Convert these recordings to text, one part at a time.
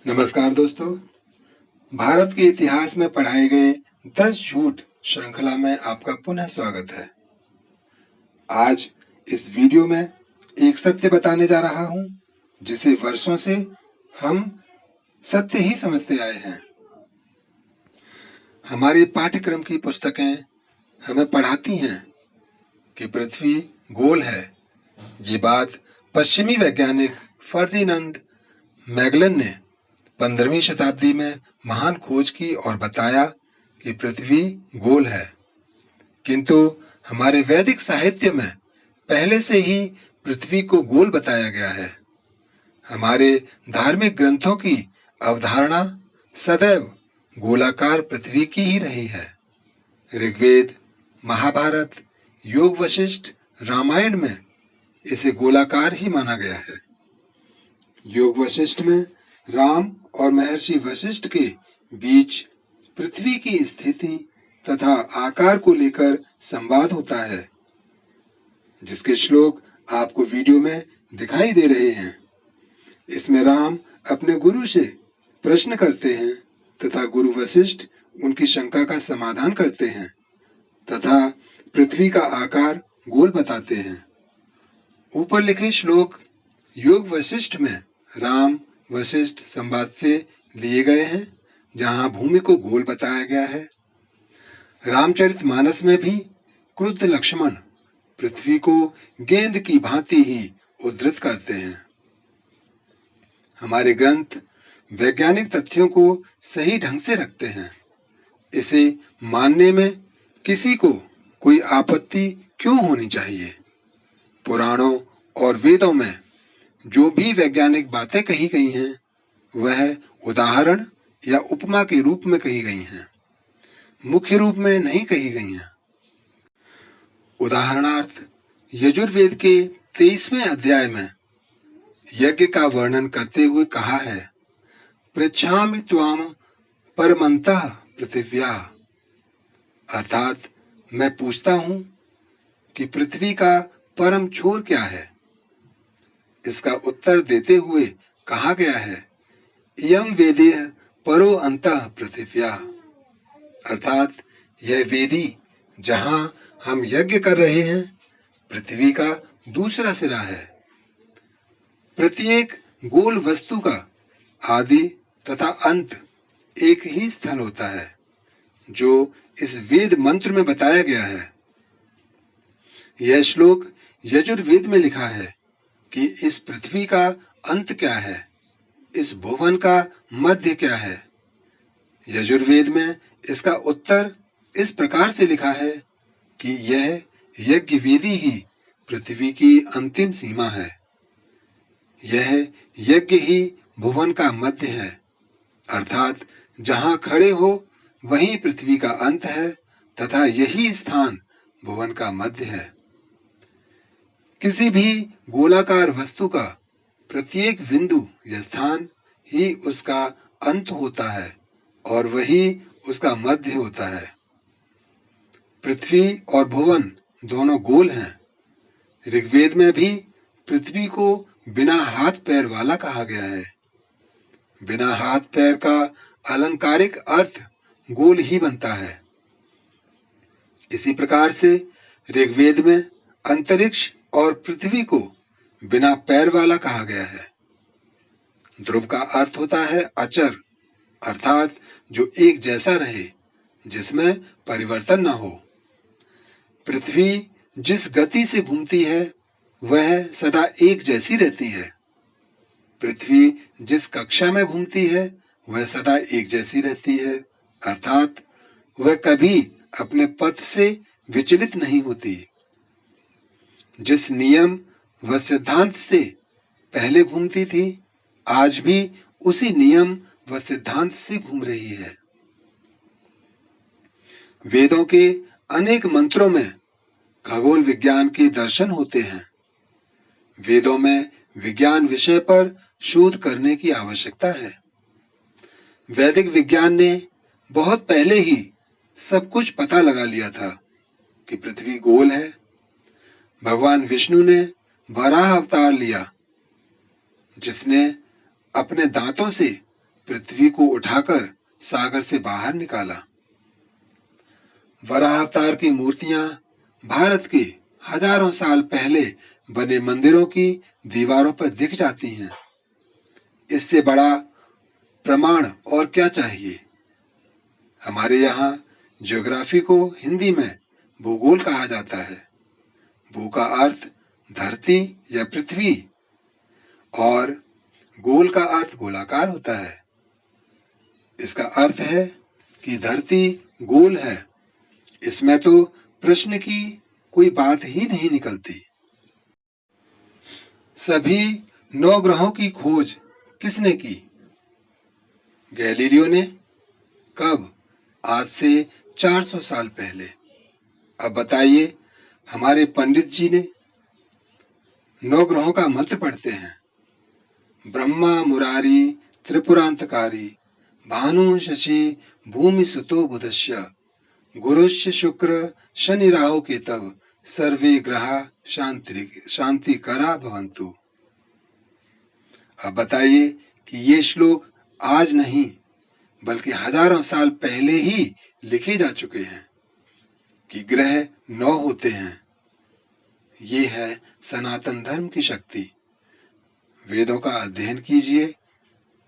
नमस्कार दोस्तों, भारत के इतिहास में पढ़ाए गए 10 झूठ श्रृंखला में आपका पुनः स्वागत है। आज इस वीडियो में एक सत्य बताने जा रहा हूं, जिसे वर्षों से हम सत्य ही समझते आए हैं। हमारी पाठ्यक्रम की पुस्तकें हमें पढ़ाती हैं कि पृथ्वी गोल है। ये बात पश्चिमी वैज्ञानिक फर्डिनांड मैगलन ने 15वीं शताब्दी में महान खोज की और बताया कि पृथ्वी गोल है। किंतु हमारे वैदिक साहित्य में पहले से ही पृथ्वी को गोल बताया गया है। हमारे धार्मिक ग्रंथों की अवधारणा सदैव गोलाकार पृथ्वी की ही रही है। ऋग्वेद, महाभारत, योग वशिष्ठ, रामायण में इसे गोलाकार ही माना गया है। योग वशिष्ठ में राम और महर्षि वशिष्ठ के बीच पृथ्वी की स्थिति तथा आकार को लेकर संवाद होता है, जिसके श्लोक आपको वीडियो में दिखाई दे रहे हैं। इसमें राम अपने गुरु से प्रश्न करते हैं तथा गुरु वशिष्ठ उनकी शंका का समाधान करते हैं तथा पृथ्वी का आकार गोल बताते हैं। ऊपर लिखे श्लोक योग वशिष्ठ में राम वशिष्ठ संवाद से लिए गए हैं, जहां भूमि को गोल बताया गया है। रामचरितमानस में भी क्रुद्ध लक्ष्मण पृथ्वी को गेंद की भांति ही उद्धृत करते हैं। हमारे ग्रंथ वैज्ञानिक तथ्यों को सही ढंग से रखते हैं। इसे मानने में किसी को कोई आपत्ति क्यों होनी चाहिए? पुराणों और वेदों में जो भी वैज्ञानिक बातें कही गई हैं, वह उदाहरण या उपमा के रूप में कही गई हैं, मुख्य रूप में नहीं कही गई हैं। उदाहरणार्थ, यजुर्वेद के 23वें अध्याय में यज्ञ का वर्णन करते हुए कहा है, पृच्छामि त्वाम परमन्तः पृथिव्या, अर्थात मैं पूछता हूं कि पृथ्वी का परम छोर क्या है। इसका उत्तर देते हुए कहा गया है, इयं वेदेह परो अन्तः पृथिव्या, अर्थात यह वेदी जहां हम यज्ञ कर रहे हैं, पृथ्वी का दूसरा सिरा है। प्रत्येक गोल वस्तु का आदि तथा अंत एक ही स्थल होता है, जो इस वेद मंत्र में बताया गया है। यह श्लोक यजुर्वेद में लिखा है कि इस पृथ्वी का अंत क्या है, इस भुवन का मध्य क्या है। यजुर्वेद में इसका उत्तर इस प्रकार से लिखा है कि यह यज्ञ वेदी ही पृथ्वी की अंतिम सीमा है। यह यज्ञ ही भुवन का मध्य है, अर्थात जहां खड़े हो वहीं पृथ्वी का अंत है तथा यही स्थान भुवन का मध्य है। किसी भी गोलाकार वस्तु का प्रत्येक बिंदु या स्थान ही उसका अंत होता है और वही उसका मध्य होता है। पृथ्वी और भुवन दोनों गोल हैं। ऋग्वेद में भी पृथ्वी को बिना हाथ पैर वाला कहा गया है। बिना हाथ पैर का अलंकारिक अर्थ गोल ही बनता है। इसी प्रकार से ऋग्वेद में अंतरिक्ष और पृथ्वी को बिना पैर वाला कहा गया है। ध्रुव का अर्थ होता है अचर, अर्थात जो एक जैसा रहे, जिसमें परिवर्तन न हो। पृथ्वी जिस गति से घूमती है, वह सदा एक जैसी रहती है। पृथ्वी जिस कक्षा में घूमती है, वह सदा एक जैसी रहती है, अर्थात वह कभी अपने पथ से विचलित नहीं होती। जिस नियम व सिद्धांत से पहले घूमती थी, आज भी उसी नियम व सिद्धांत से घूम रही है। वेदों के अनेक मंत्रों में खगोल विज्ञान के दर्शन होते हैं। वेदों में विज्ञान विषय पर शोध करने की आवश्यकता है। वैदिक विज्ञान ने बहुत पहले ही सब कुछ पता लगा लिया था कि पृथ्वी गोल है। भगवान विष्णु ने वराह अवतार लिया, जिसने अपने दांतों से पृथ्वी को उठाकर सागर से बाहर निकाला। वराह अवतार की मूर्तियां भारत के हजारों साल पहले बने मंदिरों की दीवारों पर दिख जाती हैं। इससे बड़ा प्रमाण और क्या चाहिए। हमारे यहाँ ज्योग्राफी को हिंदी में भूगोल कहा जाता है। भू का अर्थ धरती या पृथ्वी और गोल का अर्थ गोलाकार होता है। इसका अर्थ है कि धरती गोल है। इसमें तो प्रश्न की कोई बात ही नहीं निकलती। सभी 9 ग्रहों की खोज किसने की? गैलीलियो ने। कब? आज से 400 साल पहले। अब बताइए, हमारे पंडित जी ने 9 ग्रहों का मंत्र पढ़ते हैं। ब्रह्मा मुरारी त्रिपुरांतकारी भानु शशि भूमि सुतो बुधस्य गुरुश्च शुक्र शनि राहु केतव सर्वे ग्रहा शांति करा भवन्तु। अब बताइए कि ये श्लोक आज नहीं बल्कि हजारों साल पहले ही लिखे जा चुके हैं कि ग्रह 9 होते हैं। ये है सनातन धर्म की शक्ति। वेदों का अध्ययन कीजिए,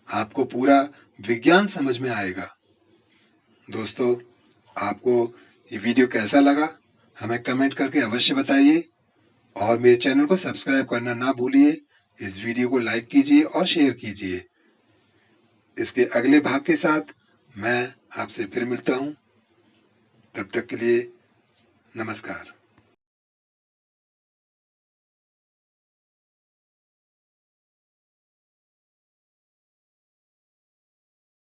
आपको पूरा विज्ञान समझ में आएगा। दोस्तों, आपको ये वीडियो कैसा लगा हमें कमेंट करके अवश्य बताइए और मेरे चैनल को सब्सक्राइब करना ना भूलिए। इस वीडियो को लाइक कीजिए और शेयर कीजिए। इसके अगले भाग के साथ मैं आपसे फिर मिलता हूँ। तब तक के लिए नमस्कार।